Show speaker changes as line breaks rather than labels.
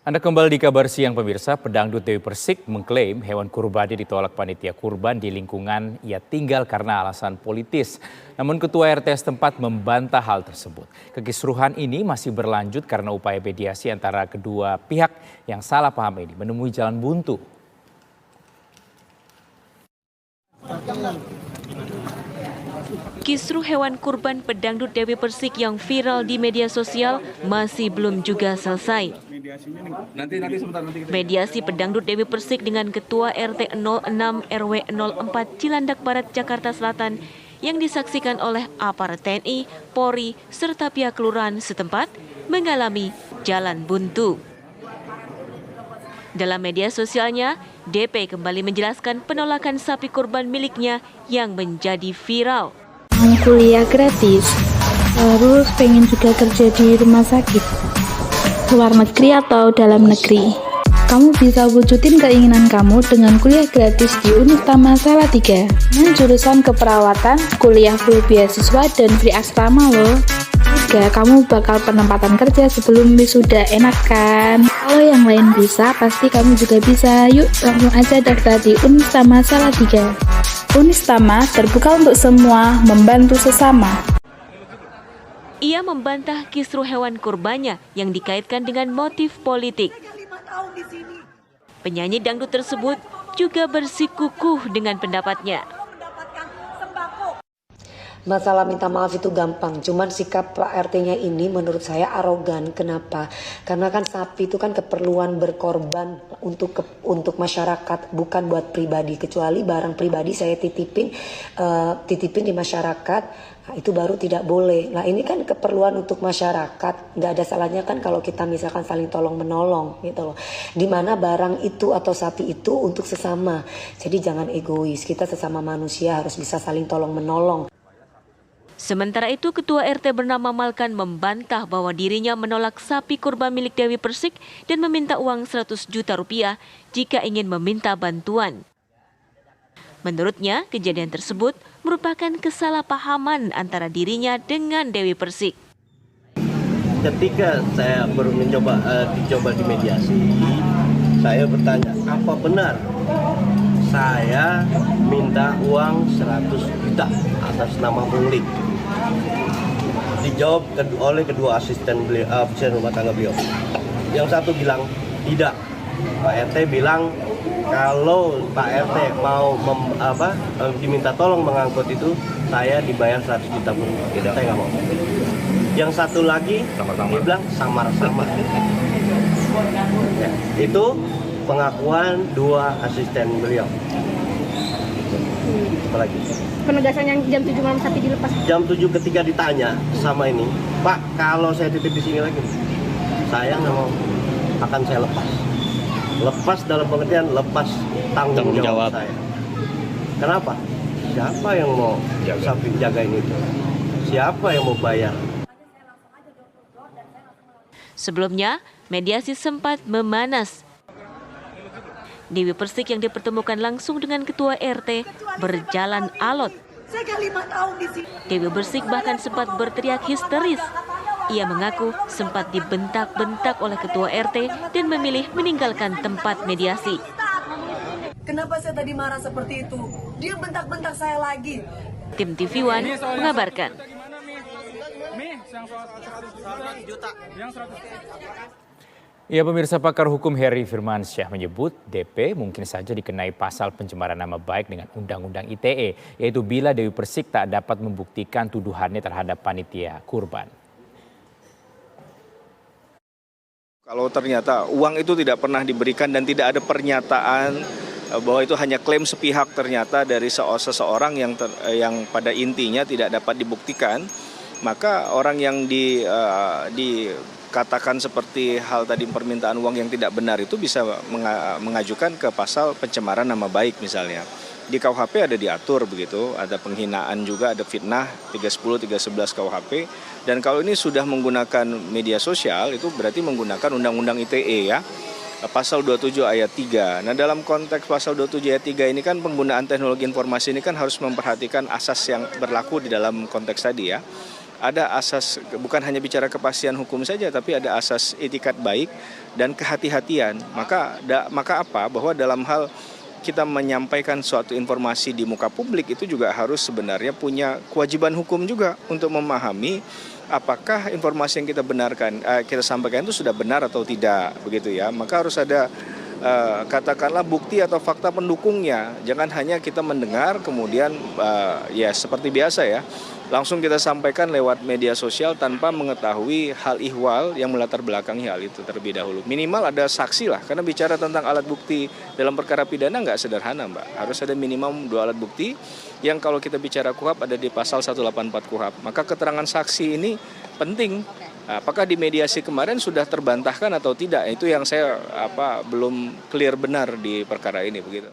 Anda kembali di Kabar Siang pemirsa, pedangdut Dewi Persik mengklaim hewan kurbannya ditolak panitia kurban di lingkungan ia tinggal karena alasan politis. Namun Ketua RT setempat membantah hal tersebut. Kekisruhan ini masih berlanjut karena upaya mediasi antara kedua pihak yang salah paham ini menemui jalan buntu.
Kisruh hewan kurban pedangdut Dewi Persik yang viral di media sosial masih belum juga selesai. Mediasi pedangdut Dewi Persik dengan Ketua RT 06 RW 04 Cilandak Barat, Jakarta Selatan yang disaksikan oleh aparat TNI, Polri, serta pihak kelurahan setempat mengalami jalan buntu. Dalam media sosialnya, DP kembali menjelaskan penolakan sapi kurban miliknya yang menjadi viral.
Kuliah gratis, terus pengen juga kerja di rumah sakit, luar negeri atau dalam negeri. Kamu bisa wujudin keinginan kamu dengan kuliah gratis di Unistama Salatiga. Jurusan keperawatan, kuliah full beasiswa dan free asrama loh. Juga kamu bakal penempatan kerja sebelum wisuda, enak kan? Kalau yang lain bisa, pasti kamu juga bisa. Yuk langsung aja daftar di Unistama Salatiga. Unistama terbuka untuk semua, membantu sesama.
Ia membantah kisruh hewan kurbannya yang dikaitkan dengan motif politik. Penyanyi dangdut tersebut juga bersikukuh dengan pendapatnya.
Masalah minta maaf itu gampang, cuman sikap Pak RT-nya ini menurut saya arogan. Kenapa? Karena kan sapi itu kan keperluan berkorban untuk masyarakat, bukan buat pribadi. Kecuali barang pribadi saya titipin di masyarakat, nah, itu baru tidak boleh. Nah ini kan keperluan untuk masyarakat, nggak ada salahnya kan kalau kita misalkan saling tolong menolong gitu loh. Dimana barang itu atau sapi itu untuk sesama. Jadi jangan egois, kita sesama manusia harus bisa saling tolong menolong.
Sementara itu, Ketua RT bernama Malkan membantah bahwa dirinya menolak sapi kurban milik Dewi Persik dan meminta uang 100 juta rupiah jika ingin meminta bantuan. Menurutnya, kejadian tersebut merupakan kesalahpahaman antara dirinya dengan Dewi Persik.
Ketika saya baru dicoba dimediasi, saya bertanya, apa benar saya minta uang 100 juta atas nama pungli? Dijawab oleh kedua asisten rumah tangga beliau. Yang satu bilang tidak. Pak RT bilang kalau Pak RT mau diminta tolong mengangkut itu, saya dibayar 100 juta pun tidak. Saya nggak mau. Yang satu lagi dia bilang samar-samar. Ya, itu pengakuan dua asisten beliau. Apalagi?
Penegasan yang jam 7 malam sapi dilepas.
Jam 7 ketika ditanya sama ini, Pak, kalau saya titip di sini lagi, saya nggak mau, akan saya lepas. Lepas dalam pengertian lepas tanggung jawab saya. Kenapa? Siapa yang mau sapi jagain itu? Siapa yang mau bayar?
Sebelumnya, mediasi sempat memanas. Dewi Persik yang dipertemukan langsung dengan Ketua RT berjalan alot. Dewi Persik bahkan sempat berteriak histeris. Ia mengaku sempat dibentak-bentak oleh Ketua RT dan memilih meninggalkan tempat mediasi.
Kenapa saya tadi marah seperti itu? Dia bentak-bentak saya lagi.
Tim TV One mengabarkan.
Ya pemirsa, pakar hukum Heri Firmansyah menyebut DP mungkin saja dikenai pasal pencemaran nama baik dengan Undang-Undang ITE, yaitu bila Dewi Persik tak dapat membuktikan tuduhannya terhadap panitia kurban.
Kalau ternyata uang itu tidak pernah diberikan dan tidak ada pernyataan bahwa itu hanya klaim sepihak ternyata dari seseorang yang pada intinya tidak dapat dibuktikan, maka orang yang dikatakan seperti hal tadi permintaan uang yang tidak benar itu bisa mengajukan ke pasal pencemaran nama baik misalnya. Di KUHP ada diatur begitu, ada penghinaan juga, ada fitnah 310, 311 KUHP. Dan kalau ini sudah menggunakan media sosial itu berarti menggunakan Undang-Undang ITE ya. Pasal 27 ayat 3. Nah dalam konteks pasal 27 ayat 3 ini kan penggunaan teknologi informasi ini kan harus memperhatikan asas yang berlaku di dalam konteks tadi ya. ada asas, bukan hanya bicara kepastian hukum saja, tapi ada asas etikat baik dan kehati-hatian. Maka apa? Bahwa dalam hal kita menyampaikan suatu informasi di muka publik itu juga harus sebenarnya punya kewajiban hukum juga untuk memahami apakah informasi yang kita sampaikan itu sudah benar atau tidak, begitu ya. Maka harus ada katakanlah bukti atau fakta pendukungnya. Jangan hanya kita mendengar kemudian ya seperti biasa ya, langsung kita sampaikan lewat media sosial tanpa mengetahui hal ihwal yang melatar belakangi hal itu terlebih dahulu. Minimal ada saksi lah, karena bicara tentang alat bukti dalam perkara pidana nggak sederhana, Mbak. Harus ada minimum 2 alat bukti yang kalau kita bicara KUHP ada di pasal 184 KUHP. Maka keterangan saksi ini penting. Apakah di mediasi kemarin sudah terbantahkan atau tidak? Itu yang saya belum clear benar di perkara ini, begitu.